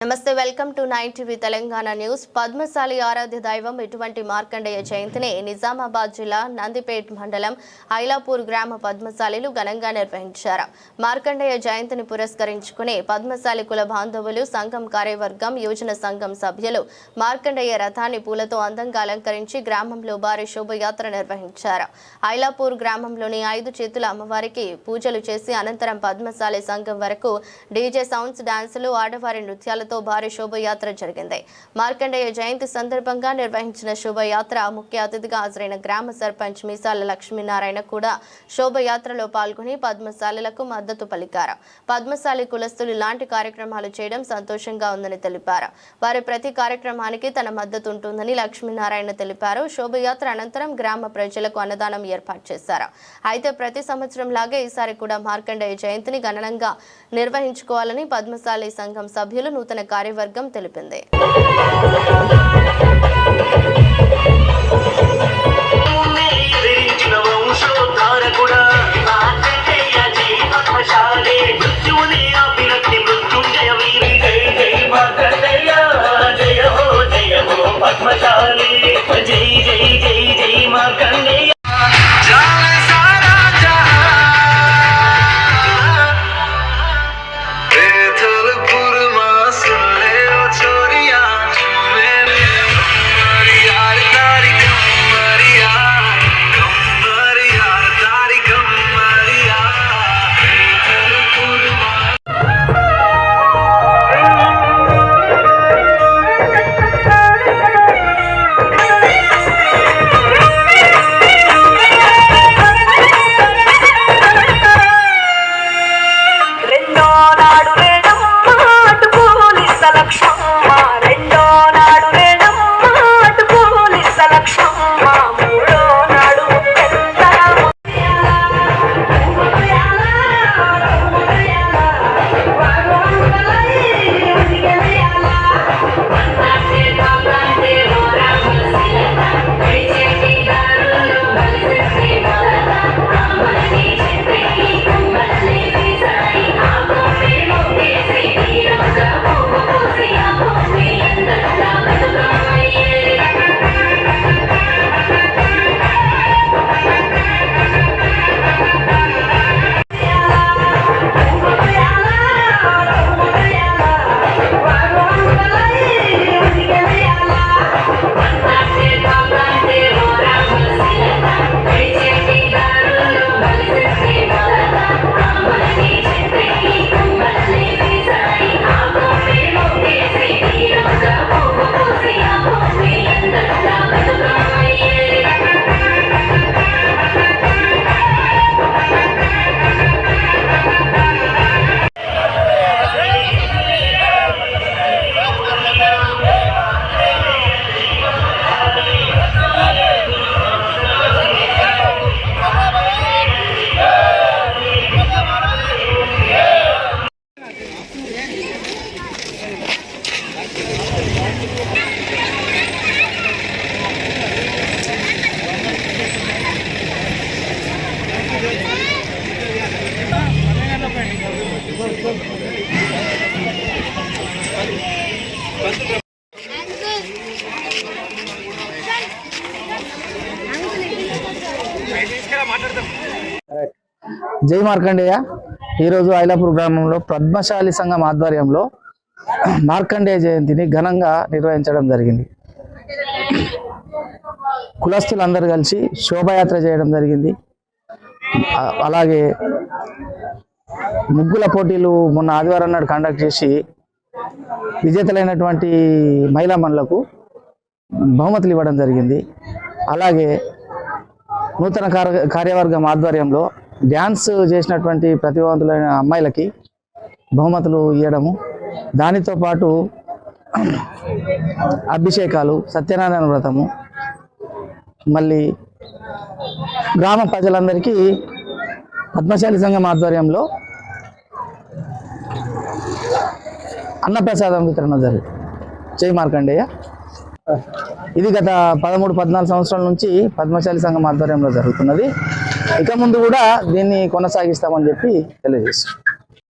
నమస్తే welcome to 9 TV Telangana news. Padmashali ఆరాధ్య దైవం ఇటువంటి మార్కండేయ జయంతిని నిజామాబాద్ జిల్లా నందిపేట్ మండలం ఐలాపూర్ గ్రామ పద్మశాలిలు ఘనంగా నిర్వహించారు. మార్కండేయ జయంతిని పురస్కరించుకుని పద్మశాలి కుల బాంధవులు, సంఘం కార్యవర్గం, యువజన సంఘం సభ్యులు మార్కండేయ రథాన్ని పూలతో అందంగా అలంకరించి గ్రామంలో భారీ శోభయాత్ర నిర్వహించారు. ఐలాపూర్ గ్రామంలోని 5 చేతుల అమ్మవారికి పూజలు చేసి అనంతరం పద్మశాలి సంఘం వరకు డీజే సౌండ్స్, డాన్సులు, ఆడవారి నృత్యాల భారీ శోభయాత్ర జరిగింది. మార్కండేయ జయంతి సందర్భంగా నిర్వహించిన శోభయాత్ర ముఖ్య అతిథిగా హాజరైన గ్రామ సర్పంచ్ మీసాల లక్ష్మీనారాయణ కూడా శోభయాత్రలో పాల్గొని పద్మశాలులకు మద్దతు పలికారు. పద్మశాలి కులస్తులు ఇలాంటి కార్యక్రమాలు చేయడం సంతోషంగా ఉందని తెలిపారు. వారి ప్రతి కార్యక్రమానికి తన మద్దతు ఉంటుందని లక్ష్మీనారాయణ తెలిపారు. శోభయాత్ర అనంతరం గ్రామ ప్రజలకు అన్నదానం ఏర్పాటు చేశారు. అయితే ప్రతి సంవత్సరం లాగే ఈసారి కూడా మార్కండేయ జయంతిని ఘనంగా నిర్వహించుకోవాలని పద్మశాలి సంఘం సభ్యులు నూతన కార్యవర్గం తెలిపింది. జై మార్కండేయ. ఈరోజు ఐలాపూర్ గ్రామంలో పద్మశాలి సంఘం ఆధ్వర్యంలో మార్కండేయ జయంతిని ఘనంగా నిర్వహించడం జరిగింది. కులస్తులందరూ కలిసి శోభయాత్ర చేయడం జరిగింది. అలాగే ముగ్గుల పోటీలు మొన్న ఆదివారం నాడు కండక్ట్ చేసి విజేతలైనటువంటి మహిళా మనులకు బహుమతులు ఇవ్వడం జరిగింది. అలాగే నూతన కార్యవర్గం ఆధ్వర్యంలో డ్యాన్స్ చేసినటువంటి ప్రతిభావంతులైన అమ్మాయిలకి బహుమతులు ఇవ్వడము, దానితో పాటు అభిషేకాలు, సత్యనారాయణ వ్రతము, మళ్ళీ గ్రామ ప్రజలందరికీ పద్మశాలి సంఘం ఆధ్వర్యంలో అన్నప్రసాదం వితరణ జరిగింది. జై మార్కండేయ. ఇది గత 13-14 సంవత్సరాల నుంచి పద్మశాలి సంఘం ఆధ్వర్యంలో జరుగుతున్నది. ఇక ముందు కూడా దీన్ని కొనసాగిస్తామని చెప్పి తెలియజేస్తాం.